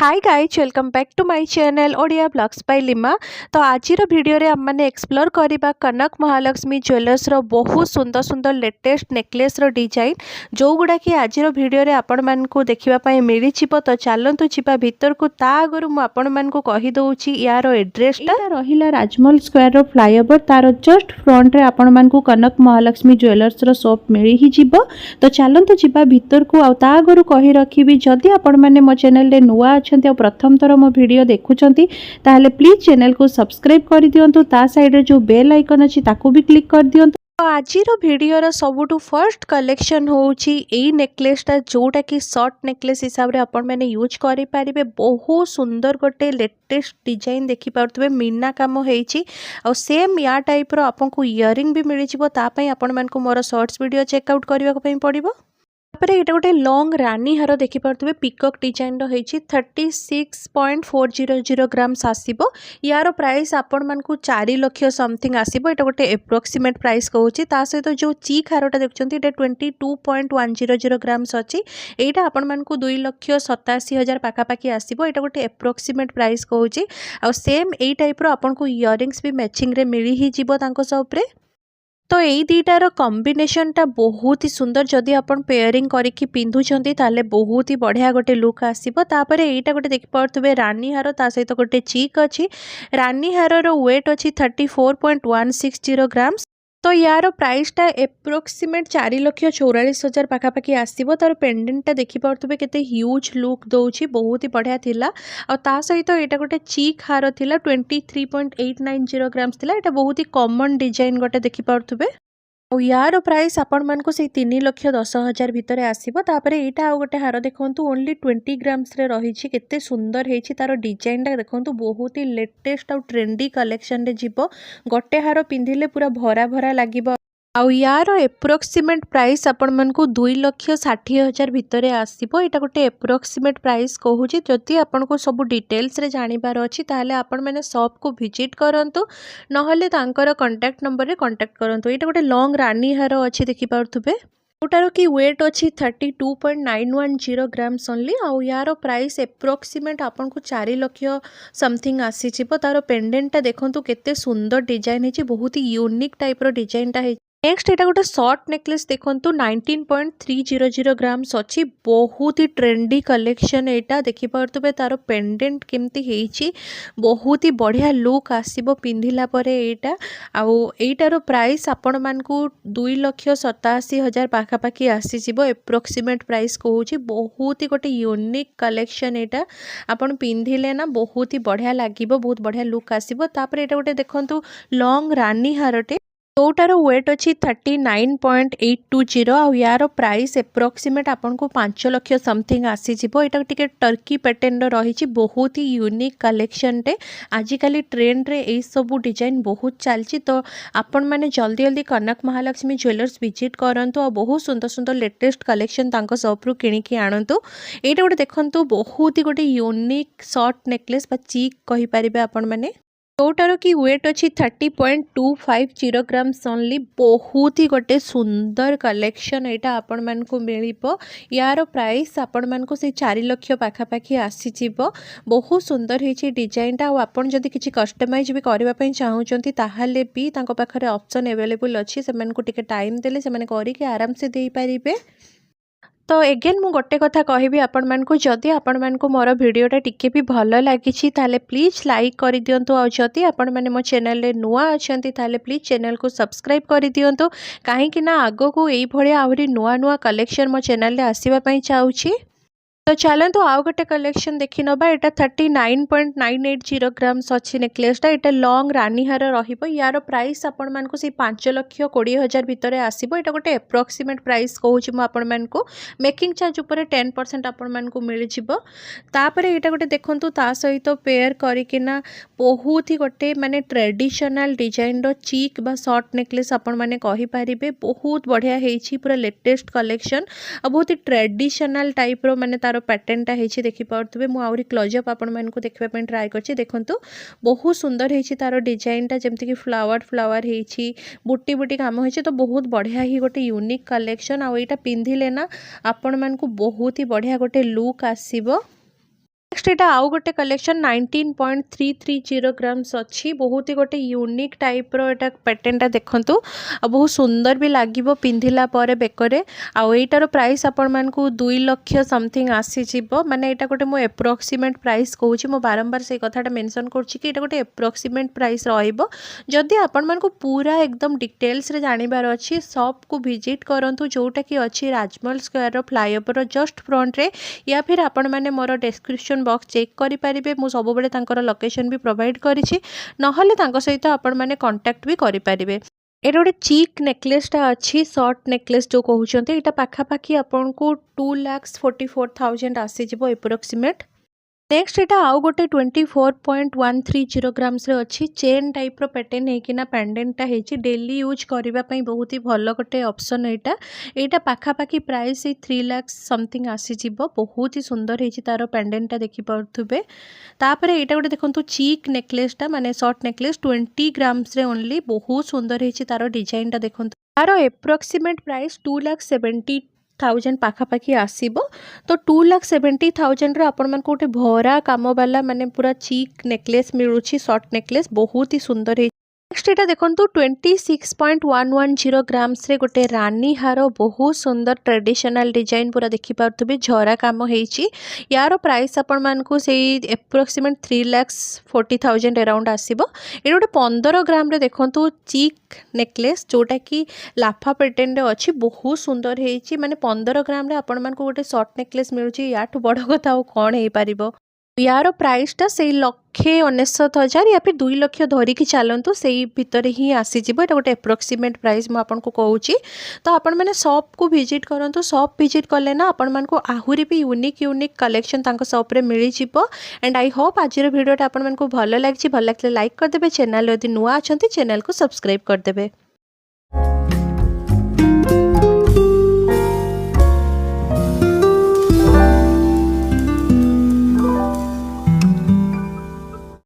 Hi guys welcome back to my channel Odia blogs by Lima. तो आज video रे हम एक्सप्लोर करबा कनक महालक्ष्मी ज्वेलर्स रो बहुत सुंदर सुंदर लेटेस्ट नेकलेस रो डिजाइन जो गुडा कि आज वीडियो रे आपण मान को देखिबा पई मिली छिबो। तो चलंतु छिबा भीतर को ता आगरु मु आपण मान को कहि दउची यार एड्रेस ता रहिला राजमहल स्क्वायर रो फ्लाईओवर तार जस्ट फ्रंट रे आपण मान को कनक महालक्ष्मी ज्वेलर्स रो शॉप मिली ही जिवो। तो चलंतु छिबा भीतर को आ ता आगरु कहि रखिबी जदी आपण माने मो चैनल रे नुआ और प्रथम थर मो वीडियो देखुंट ताहले प्लीज चैनल को सब्सक्राइब कर दियंतु। ता साइड रे जो बेल आइकन अछि ताकू भी क्लिक कर दियंतु। तो आज वीडियो रा सबुठु फर्स्ट कलेक्शन होउची एई नेकलेसटा जोटा कि शॉर्ट नेकलेस हिसाब रे आपण माने यूज करि पारिबे। बहुत सुंदर गोटे लेटेस्ट डिजाइन देखि पारतबे मीना काम हेइची और सेम या टाइप रो आपन को इयरिंग भी मिलि जिवो। ता पई आपण मान को मोर शॉर्ट्स वीडियो चेक आउट करबा पई पड़िबो। तापर एटा गोटे लॉन्ग रानी हार देखि पारतबे पिकॉक डिजाइन रो हेछि 36.400 ग्राम्स आसीबो। यार प्राइस आपण मान को 4 लाख समथिंग आसीबो। एटा गोटे एप्रोक्सीमेट प्राइस कहूची। ता सहित जो चीक हारटा देखुचंती एटा 22.100 ग्राम्स अछि। एटा आपण मान को 2,87,000 पाका पाकी आसीबो। एटा गोटे एप्रोक्सीमेट प्राइस कहूची। आ सेम एई टाइप रो आपण को इयरिंग्स भी मैचिंग रे मिली ही जिवो तांको शॉप रे। तो यही दुईटार कॉम्बिनेशन टा बहुत ही सुंदर जदि आपण पेयरिंग करके पिंधुचंती ताले बहुत ही बढ़िया गोटे लुक आसीबो। तापर एटा गोटे देखि पारतबे रानी हार ता सहित गोटे चीक अछि। रानी हार रो वेट अछि 34.160 ग्राम्स। तो यार प्राइस टा एप्रोक्सीमेट 4,44,000 पाखापाखि आसीबो। तार पेंडेंट टा देखि पारतबे केते ह्यूज लुक दउछि बहुत ही बढ़िया थिला। और ता सहित एटा गोटे चीक हार थिला 23.890 ग्राम्स थिला। एटा बहुत ही कॉमन डिजाइन गोटे देखि पारतबे। और यार प्राइस आपण मान को से 3,10,000 भितर आसीबो। तापर एटा आ गोटे हार देखंतु ओनली 20 ग्राम्स रे रहिछि केते सुंदर हेछि। तार डिजाइन टा देखंतु बहुत ही लेटेस्ट और ट्रेंडी कलेक्शन रे जिवो। गोटे हार पिंधिले पूरा भरा भरा लागिबो। आउ यार एप्रोक्सीमेट प्राइस आपण मान को 2,60,000 भितर आसीबो। एटा गोटे एप्रोक्सीमेट प्राइस कहूची। जदि आपण को सब डिटेल्स रे जानिबार अछि ताहले आपण माने शॉप को विजिट करंतु नहले तांकर कांटेक्ट नंबर रे कांटेक्ट करंतु। एटा गोटे लॉन्ग रानी हार अछि देखि पारथुबे जोटार की वेट अच्छी 32.910 ग्राम्स ओनली। आउ यार प्राइस एप्रोक्सीमेट आपन को 4 लाख समथिंग आसी छिबो। तार पेंडेंट टा देखंतु केते सुंदर डिजाइन हेछि बहुत ही यूनिक टाइप रो डिजाइन टा हे। नेक्स्ट एटा गोटे शॉर्ट नेकलेस देखंतु 19.300 ग्राम्स अछि। बहुत ही ट्रेंडी कलेक्शन एटा देखि पारतबे। तार पेंडेंट केमती हेछि बहुत ही बढ़िया लुक आसीबो पिंधिला परे एटा। आउ एटारो प्राइस आपण मान को 2,87,000 पाखापाखि आसी जिवो एप्रोक्सीमेट प्राइस कहूची। बहुत ही गोटे यूनिक कलेक्शन एटा आपण पिंधिले ना बहुत ही बढ़िया लागिबो बहुत बढ़िया लुक आसीबो। तापर एटा गोटे देखंतु लॉन्ग रानी हारटे जोटार वेट अच्छी 39.820। आउ यार प्राइस एप्रोक्सीमेट आपन को 5 लाख समथिंग आसी जिवो। एटा टिके टर्की पैटर्न रही बहुत ही यूनिक कलेक्शन टे। आजिकली ट्रेंड रे ए सब डिजाइन बहुत चलची। तो आपण माने जल्दी जल्दी कनक महालक्ष्मी ज्वेलर्स विजिट करंतु और बहुत सुंदर सुंदर लेटेस्ट कलेक्शन तांको शॉप रु किनिकी आणंतु। एटा गोटे देखंतु बहुत ही गोटे यूनिक शॉर्ट नेकलेस बा चीक कहि परिबे आपण माने जोटार की वेट अच्छी 30.250 ग्राम्स ओनली। बहुत ही गोटे सुंदर कलेक्शन एटा आपण मान को मिलिबो। यार प्राइस आपण मान को से 4 लाख पाखापाखि आसी जिवो। बहुत सुंदर हेछि डिजाइन टा। आ आपण जदि किछि कस्टमाइज भी करबा पई चाहुचंती ताहाले भी तांको पाखरे ऑप्शन अवेलेबल अछि। से मान को टिके टाइम देले से माने करि के आराम से देई परिबे। तो एगेन मु गोटे कथा कहबी आपण मान को जदि आपण मान को मोर भिडियोटा टिके भी भल लागिछि ताले प्लीज लाइक कर दियंतु। और जदि आपण माने मो चैनल रे नुआ अछंती ताले प्लीज चैनल को सब्सक्राइब कर दियंतु। काहे कि ना आगो को एई भलिया आहुरी नुआ नुआ कलेक्शन मो चैनल रे आसीबा पई चाहूछि। तो चलतु आउ गोटे कलेक्शन देखि नबा। एटा 39.980 ग्राम्स अच्छी नेकलेसटा। एटा लॉन्ग रानी हार रहिबो। यार प्राइस आपण मान को से 5,20,000 भितर आसीबो। एटा गोटे एप्रोक्सीमेट प्राइस कहूछि मु आपण मान को। मेकिंग चार्ज ऊपर 10% आपण मान को मिल जिवो। तापर एटा गोटे देखंतु ता सहित पेयर करिकिना बहुत ही गोटे माने ट्रेडिशनल डिजाइन रो चीक बा शॉर्ट नेकलेस आपण माने कहि परिबे। बहुत बढ़िया हेछि पूरा लेटेस्ट कलेक्शन आ बहुत ही ट्रेडिशनल टाइप रो माने तार पैटर्न टा हेछि देखि पारतबे। मु आउरी क्लोजअप आपण मान को देखबा पई ट्राई करछि। देखंतु बहुत सुंदर हेछि तार डिजाइन टा जेमति कि फ्लावर फ्लावर हेछि बुटी बुटी काम हेछि। तो बहुत बढ़िया ही गोटे यूनिक कलेक्शन। आ एटा पिंधिले ना आपण मान को बहुत ही बढ़िया गोटे लुक आसीबो। नेक्स्ट एटा आउ गोटे कलेक्शन 19.330 ग्राम्स अच्छी बहुत ही गोटे यूनिक टाइप रो एटा पैटर्नटा देखंतु आ बहुत सुंदर भी लागिबो पिंधिला परे बेकरे आ एटार प्राइस आपण मानकू 2 लाख समथिंग आसी जिवो माने एटा गोटे मो एप्रोक्सीमेट प्राइस कहूची मो बारंबार से कथाटा मेंशन करछि कि एटा गोटे एप्रोक्सीमेट प्राइस रहइबो जदि आपण मानकू पूरा एकदम डिटेल्स रे जानिबार अछि शॉप को विजिट करंतु जोटा कि अछि राजमहल स्क्वायर रो फ्लाईओवर रो जस्ट फ्रंट रे या फिर आपण माने मोर डिस्क्रिप्शन बॉक्स चेक करें मु सब बेले तांकर लोकेशन भी प्रोवाइड करिछि नहले तांको सहित आपण माने कांटेक्ट भी करें। एटा गोटे चीक नेकलेसटा अच्छी शॉर्ट नेकलेस जो कहते यहाँ पाखापाखि आपन को 2,44,000 आसीजिवो एप्रोक्सीमेट। नेक्स्ट एटा आउ गोटे 24.130 ग्राम्स रे अच्छी चेन टाइप रो पैटर्न हेकिना पेंडेंटा हेची डेली यूज करबा पई बहुत ही भलो गोटे ऑप्शन एटा पाखापाखि प्राइस 3 लाख समथिंग आसी जिवो बहुत ही सुंदर हेची तारो पेंडेंटा देखि परथुबे। तापरे एटा गोटे देखंतु चीक नेकलेसटा माने शॉर्ट नेकलेस 20 ग्राम्स रे ओनली बहुत सुंदर हेची तारो डिजाइनटा देखंतु तारो एप्रोक्सीमेट प्राइस 2,70,000 पाखापाखि आसीबो। तो 2,70,000 आपण मन को गोटे भरा काम वाला माने पूरा चीक नेकलेस मिलुची शॉर्ट नेकलेस बहुत ही सुंदर है। नेक्स्ट एटा देखंतु 26.110 ग्राम्स रे गोटे रानी हार बहुत सुंदर ट्रेडिशनल डिजाइन पूरा देखि पारथुबे झरा काम हेची यार प्राइस आपण मान को सेही एप्रोक्सीमेट 3,40,000 अराउंड आसीबो। ए गोटे 15 ग्राम रे देखंतु चीक नेकलेस जोटा कि लाफा पैटर्न रे अछि बहुत सुंदर हेची माने 15 ग्राम रे आपण मान को गोटे शॉर्ट नेकलेस मिलुची याठू बड़ कथा और कोन हे पारिबो। यार प्राइसटा से 1,99,000 या फिर 2 लाख धरिकी चलतु से भितर ही आसीजिवो। एटा गोटे एप्रोक्सीमेट प्राइस मु आपन को कहूची। तो आपण माने शॉप को विजिट करंतु शॉप विजिट कले ना आपण मान को आहुरी भी यूनिक कलेक्शन तांको शॉप रे मिली जिवो। एंड आई होप आजिर वीडियोटा आपण मान को भलो लागिछि भल लागले लाइक कर देबे चैनल यदि नुआ अछंती चैनल को सब्सक्राइब कर देबे।